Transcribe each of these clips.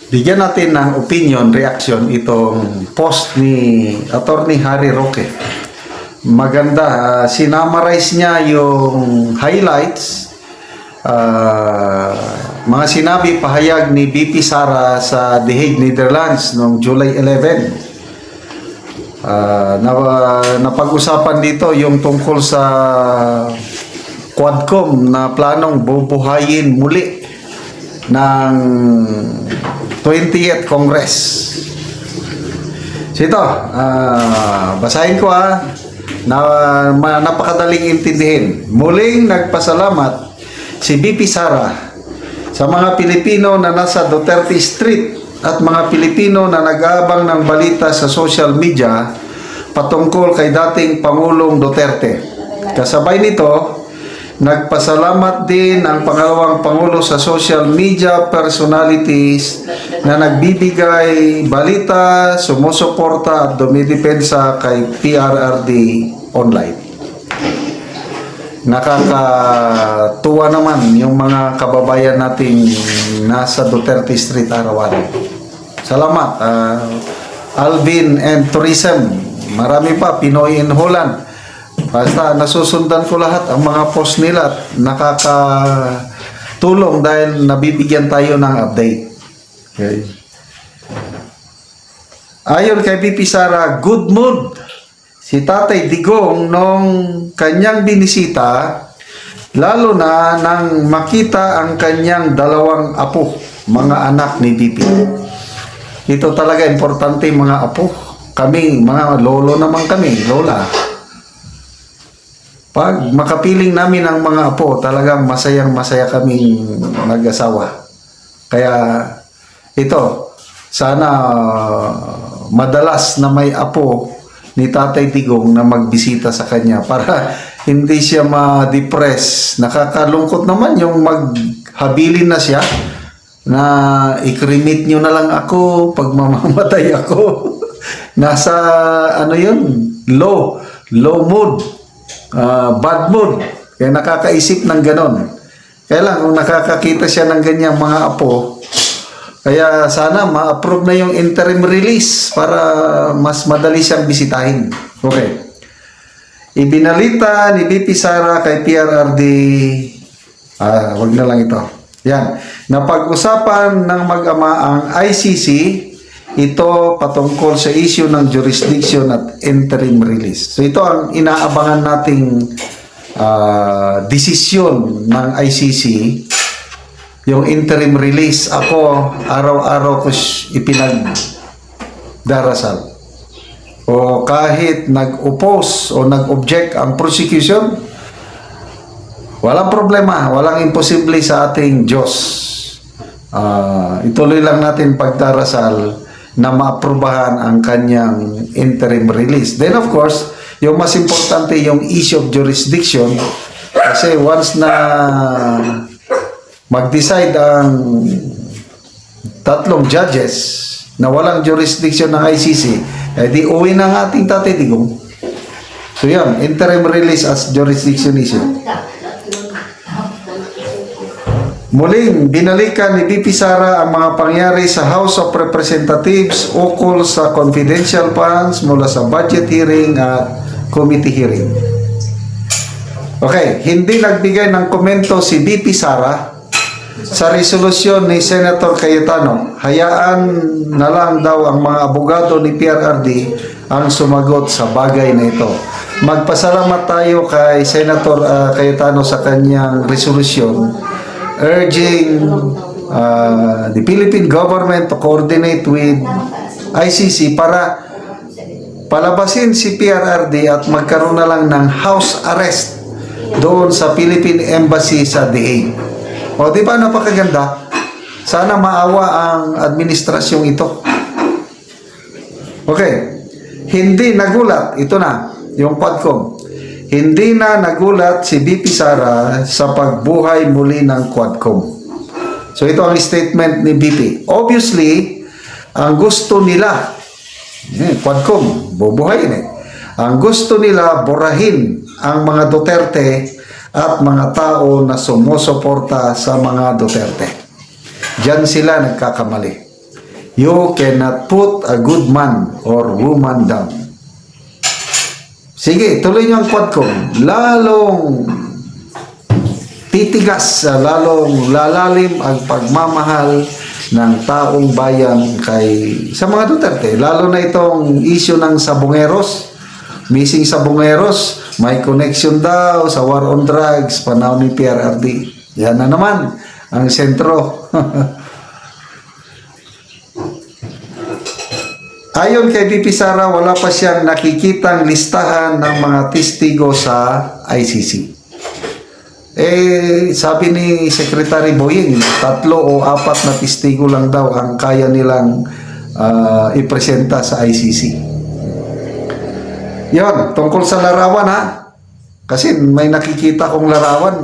Bigyan natin ng opinion, reaction itong post ni Attorney Harry Roque. Maganda, sinamarize niya yung highlights, mga sinabi pahayag ni BP Sara sa The Hague, Netherlands noong July 11. Napag-usapan dito yung tungkol sa Quadcom na planong bubuhayin muli ng 20th Congress. So ito, basahin ko napakadaling intindihin. Muling nagpasalamat si BP Sara sa mga Pilipino na nasa Duterte Street at mga Pilipino na nag-aabang ng balita sa social media patungkol kay dating Pangulong Duterte. Kasabay nito, nagpasalamat din ang pangalawang Pangulo sa social media personalities na nagbibigay balita, sumusuporta at dumidepensa kay PRRD online. Nakakatuwa naman yung mga kababayan nating nasa Duterte Street araw-araw. Salamat, Alvin and Tourism. Marami pa, Pinoy in Holland. Basta nasusundan ko lahat ang mga post nila at nakakatulong dahil nabibigyan tayo ng update. Okay. Ayon kay BP Sara, good mood si Tatay Digong nung kanyang binisita, lalo na nang makita ang kanyang dalawang apo, mga anak ni BP. Ito talaga importante, mga apo. Kami, mga lolo naman kami, lola. Pag makapiling namin ang mga apo, talagang masayang-masaya kaming mag-asawa. Kaya ito, sana madalas na may apo ni Tatay Digong na magbisita sa kanya para hindi siya ma-depress. Nakakalungkot naman yung maghabilin na siya na i-cremate nyo na lang ako pag mamamatay ako. Nasa ano yun? Low mood. Bad mood. Kaya nakakaisip ng ganon. Kaya lang kung nakakakita siya ng ganyang mga apo, kaya sana ma-approve na yung interim release para mas madali siyang bisitahin. Okay. Ibinalita ni BP Sara kay PRRD, wag na lang ito. Yan. Napag-usapan ng mag-ama ang ICC, ito patungkol sa issue ng jurisdiction at interim release. So ito ang inaabangan nating desisyon ng ICC, yung interim release. Ako, araw-araw ko ipinagdarasal. O kahit nag-oppose o nag-object ang prosecution, walang problema, walang imposible sa ating Diyos. Ituloy lang natin pagdarasal na maaprubahan ang kanyang interim release. Then of course, yung mas importante yung issue of jurisdiction, kasi once na mag-decide ang tatlong judges na walang jurisdiction ng ICC, di uwi ng ating Tatay Digong. So yan, interim release as jurisdiction issue. Muling binalikan ni BP Sara ang mga pangyari sa House of Representatives ukol sa confidential funds mula sa budget hearing at committee hearing. Okay, hindi nagbigay ng komento si BP Sara sa resolusyon ni Senator Cayetano. Hayaan na lang daw ang mga abogado ni PRRD ang sumagot sa bagay na ito. Magpasalamat tayo kay Senator Cayetano sa kanyang resolusyon, urging the Philippine government to coordinate with ICC para palabasin si PRRD at magkaroon na lang ng house arrest doon sa Philippine Embassy sa The Hague. O di ba napakaganda? Sana maawa ang administrasyong ito. Okay. Hindi nagulat, ito na, yung Quadcom. Hindi na nagulat si BP Sara sa pagbuhay muli ng Quadcom. So ito ang statement ni BP. Obviously, ang gusto nila, Quadcom, bubuhayin ang gusto nila burahin ang mga Duterte at mga tao na sumusuporta sa mga Duterte. Diyan sila nagkakamali. You cannot put a good man or woman down. Sige, tuloy niyo ang quote ko. Lalong titigas, lalong lalalim ang pagmamahal ng taong bayan sa mga Duterte. Lalo na itong issue ng sabongeros. Missing sabongeros, may connection daw sa war on drugs, panahon ni PRRD. Yan na naman ang sentro. Ayon kay VP Sara, wala pa siyang nakikitang listahan ng mga testigo sa ICC. Sabi ni Secretary Boying, 3 o 4 na testigo lang daw ang kaya nilang ipresenta sa ICC. Yon, tungkol sa larawan ha. Kasi may nakikita kong larawan,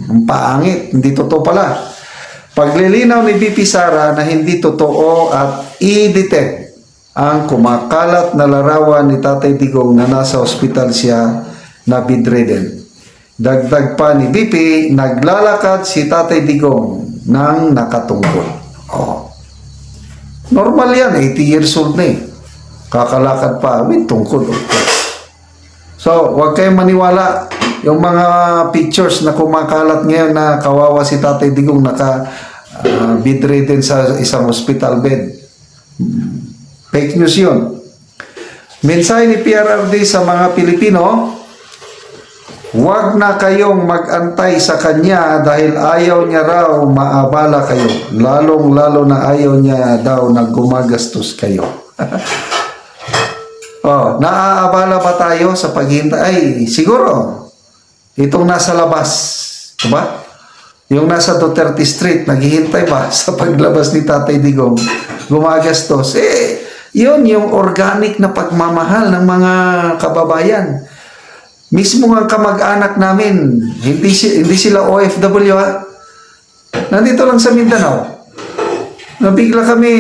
ang paangit, hindi totoo pala. Paglilinaw ni VP Sara na hindi totoo at i-detect ang kumakalat na larawan ni Tatay Digong na nasa ospital siya na bedridden. Dagdag pa ni VP, naglalakad si Tatay Digong nang nakatungkol. Normal yan, 80 years old na eh. Kakalakad pa, may tungkol. So, huwag kayong maniwala. Yung mga pictures na kumakalat ngayon na kawawa si Tatay Digong bedridden sa isang hospital bed. Fake news yun. Mensahe ni PRRD sa mga Pilipino, huwag na kayong mag-antay sa kanya dahil ayaw niya raw maabala kayo. Lalong-lalo na ayaw niya daw na gumagastos kayo. Naaabala ba tayo sa paghihintay? Ay, siguro. Itong nasa labas. Diba? Yung nasa Duterte Street, naghihintay ba sa paglabas ni Tatay Digong? Gumagastos. Yun yung organic na pagmamahal ng mga kababayan. Mismo ang kamag-anak namin, hindi sila OFW ha. Nandito lang sa Mindanao. Nabigla kami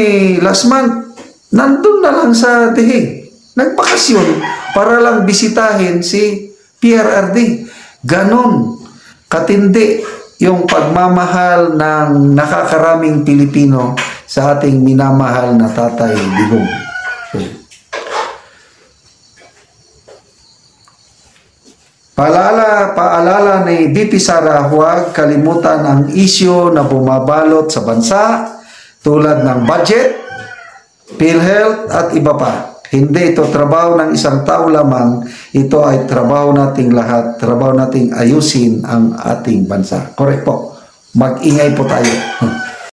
last month, nandun na lang sa Dihig. Nagbakasyon para lang bisitahin si PRRD. Ganon katindi yung pagmamahal ng nakakaraming Pilipino sa ating minamahal na Tatay Digong. Paalala ni VP Sara, huwag kalimutan ang isyu na bumabalot sa bansa tulad ng budget, PhilHealth at iba pa. Hindi ito trabaho ng isang tao lamang, ito ay trabaho nating lahat, trabaho nating ayusin ang ating bansa. Correct po. Mag-ingay po tayo.